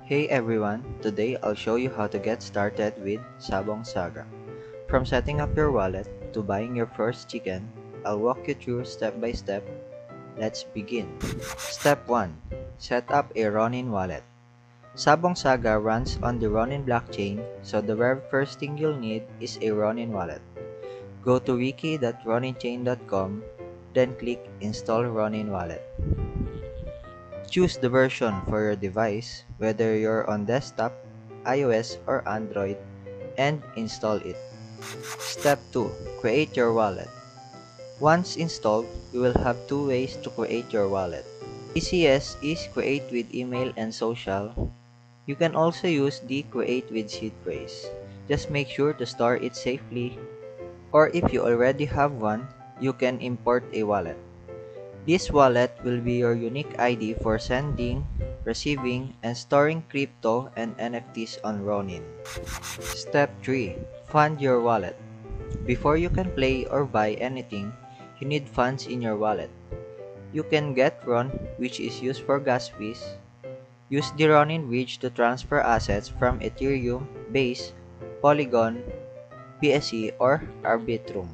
Hey everyone, today I'll show you how to get started with Sabong Saga. From setting up your wallet to buying your first chicken, I'll walk you through step by step. Let's begin. Step 1. Set up a Ronin wallet. Sabong Saga runs on the Ronin blockchain, so the very first thing you'll need is a Ronin wallet. Go to wiki.roninchain.com, then click Install Ronin Wallet. Choose the version for your device, whether you're on desktop, iOS, or Android, and install it. Step 2. Create your wallet. Once installed, you will have two ways to create your wallet. ECS is create with email and social. You can also use the create with seed phrase. Just make sure to store it safely, or if you already have one, you can import a wallet. This wallet will be your unique ID for sending, receiving, and storing crypto and NFTs on Ronin. Step 3. Fund your wallet. Before you can play or buy anything, you need funds in your wallet. You can get RON, which is used for gas fees. Use the Ronin bridge to transfer assets from Ethereum, Base, Polygon, BSC, or Arbitrum.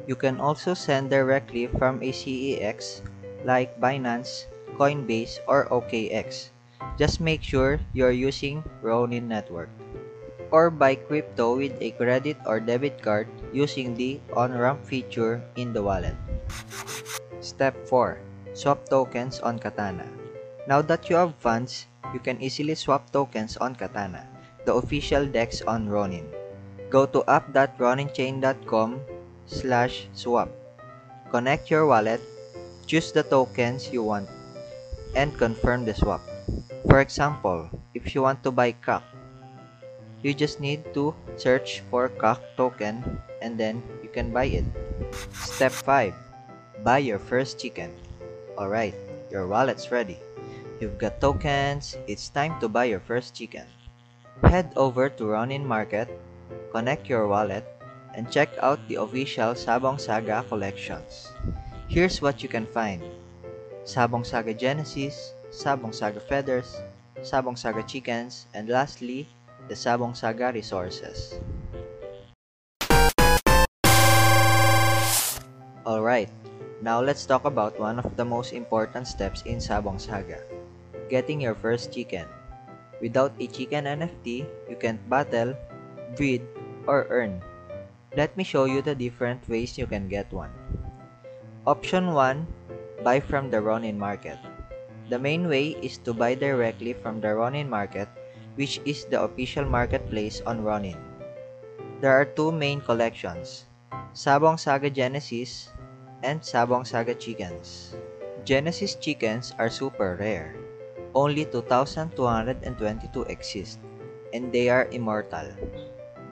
You can also send directly from a CEX like Binance, Coinbase, or OKX. Just make sure you're using Ronin network. Or buy crypto with a credit or debit card using the on-ramp feature in the wallet. Step 4. Swap tokens on Katana. Now that you have funds, you can easily swap tokens on Katana, the official DEX on Ronin. Go to app.roninchain.com/swap. Connect your wallet, choose the tokens you want, and confirm the swap. For example, if you want to buy CAC, you just need to search for CAC token and then you can buy it. Step 5. Buy your first chicken. Alright, your wallet's ready. You've got tokens, it's time to buy your first chicken. Head over to Ronin Market, connect your wallet, and check out the official Sabong Saga collections. Here's what you can find: Sabong Saga Genesis, Sabong Saga Feathers, Sabong Saga Chickens, and lastly, the Sabong Saga Resources. Alright, now let's talk about one of the most important steps in Sabong Saga: getting your first chicken. Without a chicken NFT, you can't battle, breed, or earn. Let me show you the different ways you can get one. Option 1. Buy from the Ronin Market. The main way is to buy directly from the Ronin Market, which is the official marketplace on Ronin. There are two main collections: Sabong Saga Genesis and Sabong Saga Chickens. Genesis chickens are super rare. Only 2,222 exist, and they are immortal,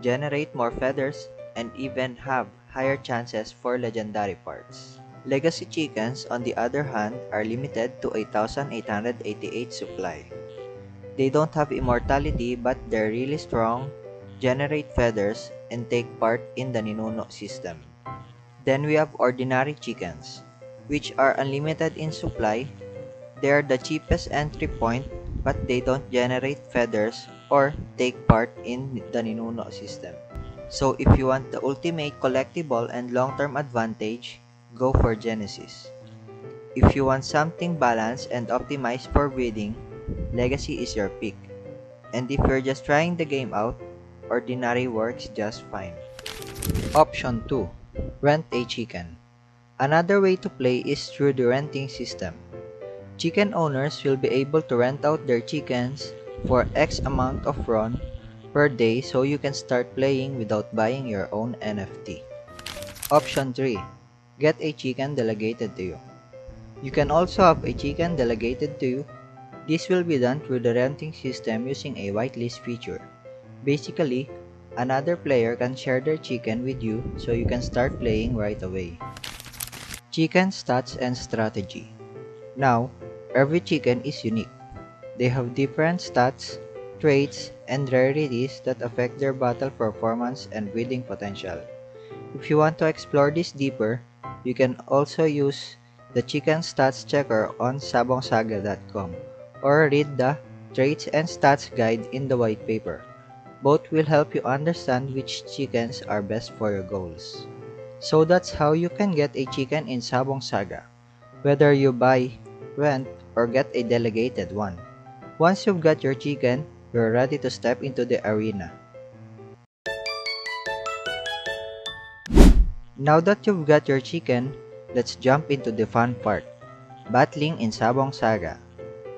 generate more feathers, and even have higher chances for legendary parts. Legacy chickens, on the other hand, are limited to 1,888 supply. They don't have immortality, but they're really strong, generate feathers, and take part in the Ninuno system. Then we have ordinary chickens, which are unlimited in supply. They are the cheapest entry point, but they don't generate feathers or take part in the Ninuno system. So if you want the ultimate collectible and long-term advantage, go for Genesis. If you want something balanced and optimized for breeding, Legacy is your pick. And if you're just trying the game out, Ordinary works just fine. Option 2. Rent a chicken. Another way to play is through the renting system. Chicken owners will be able to rent out their chickens for X amount of RON per day, so you can start playing without buying your own NFT. Option 3. Get a chicken delegated to you. You can also have a chicken delegated to you. This will be done through the renting system using a whitelist feature. Basically, another player can share their chicken with you so you can start playing right away. Chicken stats and strategy. Now, every chicken is unique. They have different stats, traits, and rarities that affect their battle performance and breeding potential. If you want to explore this deeper, you can also use the chicken stats checker on sabongsaga.com or read the traits and stats guide in the white paper. Both will help you understand which chickens are best for your goals. So that's how you can get a chicken in Sabong Saga, whether you buy, rent, or get a delegated one. Once you've got your chicken, you're ready to step into the arena. Now that you've got your chicken, let's jump into the fun part, battling in Sabong Saga.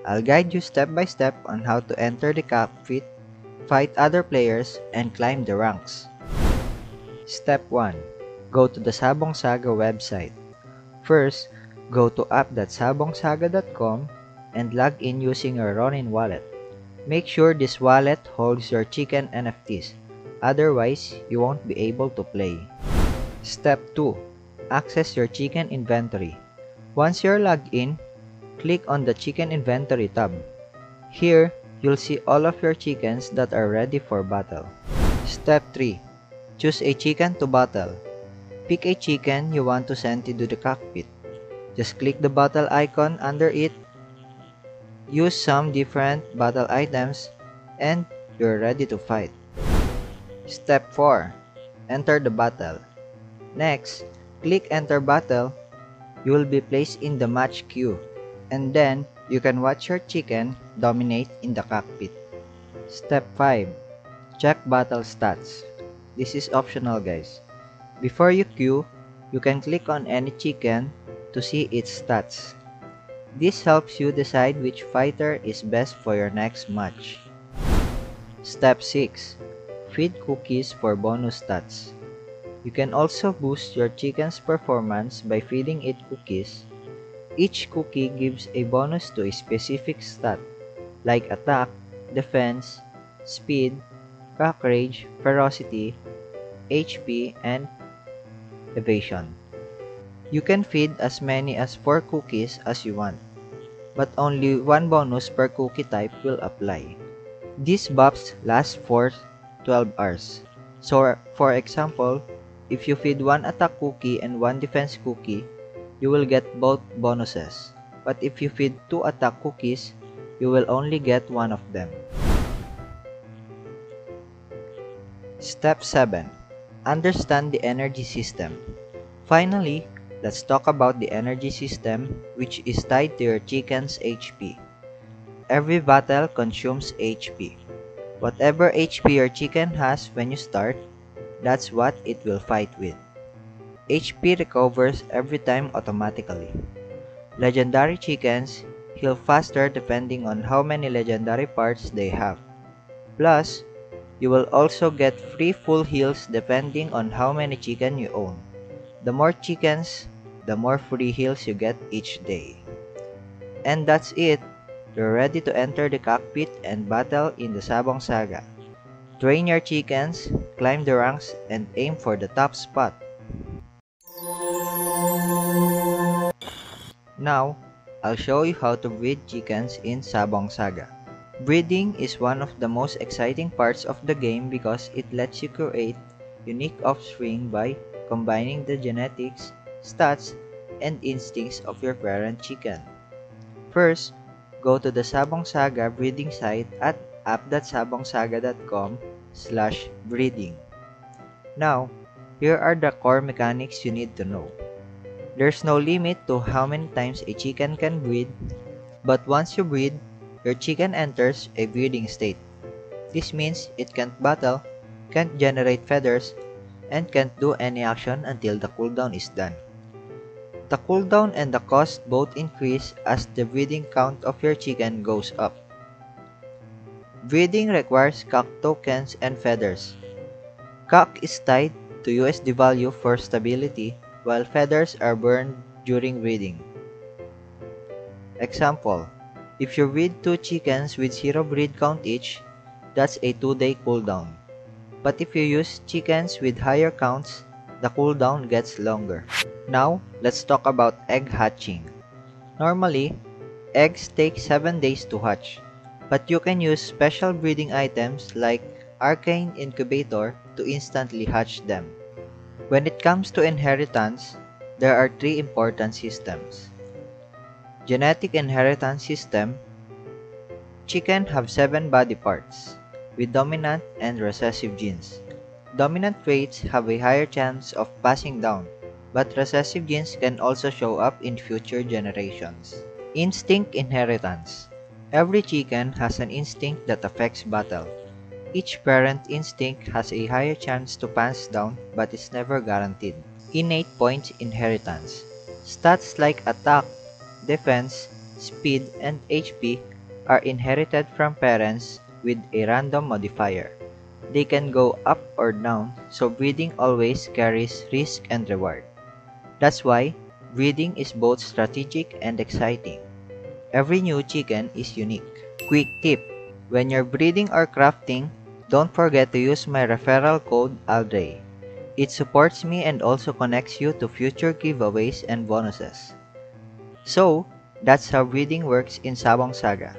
I'll guide you step by step on how to enter the cockpit, fight other players, and climb the ranks. Step 1. Go to the Sabong Saga website. First, go to app.sabongsaga.com and log in using your Ronin wallet. Make sure this wallet holds your chicken NFTs, otherwise you won't be able to play. Step 2. Access your chicken inventory. Once you're logged in, click on the chicken inventory tab. Here, you'll see all of your chickens that are ready for battle. Step 3. Choose a chicken to battle. Pick a chicken you want to send into the cockpit. Just click the battle icon under it, use some different battle items, and you're ready to fight. Step 4. Enter the battle. Next, click Enter Battle. You will be placed in the match queue, and then you can watch your chicken dominate in the cockpit. Step 5. Check battle stats. This is optional, guys. Before you queue, you can click on any chicken to see its stats. This helps you decide which fighter is best for your next match. Step 6. Feed cookies for bonus stats. You can also boost your chicken's performance by feeding it cookies. Each cookie gives a bonus to a specific stat, like attack, defense, speed, cockage, ferocity, HP, and evasion. You can feed as many as 4 cookies as you want, but only 1 bonus per cookie type will apply. These buffs last for 12 hours. So, for example, if you feed 1 attack cookie and 1 defense cookie, you will get both bonuses. But if you feed 2 attack cookies, you will only get 1 of them. Step 7. Understand the energy system. Finally, let's talk about the energy system, which is tied to your chicken's HP. Every battle consumes HP. Whatever HP your chicken has when you start, that's what it will fight with. HP recovers every time automatically. Legendary chickens heal faster depending on how many legendary parts they have. Plus, you will also get free full heals depending on how many chicken you own. The more chickens, the more free heals you get each day. And that's it. You're ready to enter the cockpit and battle in the Sabong Saga. Train your chickens, climb the ranks, and aim for the top spot. Now, I'll show you how to breed chickens in Sabong Saga. Breeding is one of the most exciting parts of the game because it lets you create unique offspring by combining the genetics, stats, and instincts of your parent chicken. First, go to the Sabong Saga breeding site at app.sabongsaga.com/breeding. Now, here are the core mechanics you need to know. There's no limit to how many times a chicken can breed, but once you breed, your chicken enters a breeding state. This means it can't battle, can't generate feathers, and can't do any action until the cooldown is done. The cooldown and the cost both increase as the breeding count of your chicken goes up. Breeding requires cock tokens and feathers. Cock is tied to USD value for stability, while feathers are burned during breeding. Example, if you breed 2 chickens with 0 breed count each, that's a 2-day cooldown. But if you use chickens with higher counts, the cooldown gets longer. Now, let's talk about egg hatching. Normally, eggs take 7 days to hatch, but you can use special breeding items like Arcane Incubator to instantly hatch them. When it comes to inheritance, there are 3 important systems. Genetic inheritance system, Chicken have 7 body parts, with dominant and recessive genes. Dominant traits have a higher chance of passing down, but recessive genes can also show up in future generations. Instinct inheritance. Every chicken has an instinct that affects battle. Each parent instinct has a higher chance to pass down but is never guaranteed. Innate points inheritance. Stats like attack, defense, speed, and HP are inherited from parents with a random modifier. They can go up or down, so breeding always carries risk and reward. That's why breeding is both strategic and exciting. Every new chicken is unique. Quick tip: when you're breeding or crafting, don't forget to use my referral code ALDREY. It supports me and also connects you to future giveaways and bonuses. So, that's how breeding works in Sabong Saga.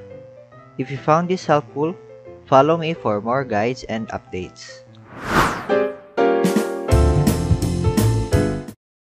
If you found this helpful, follow me for more guides and updates.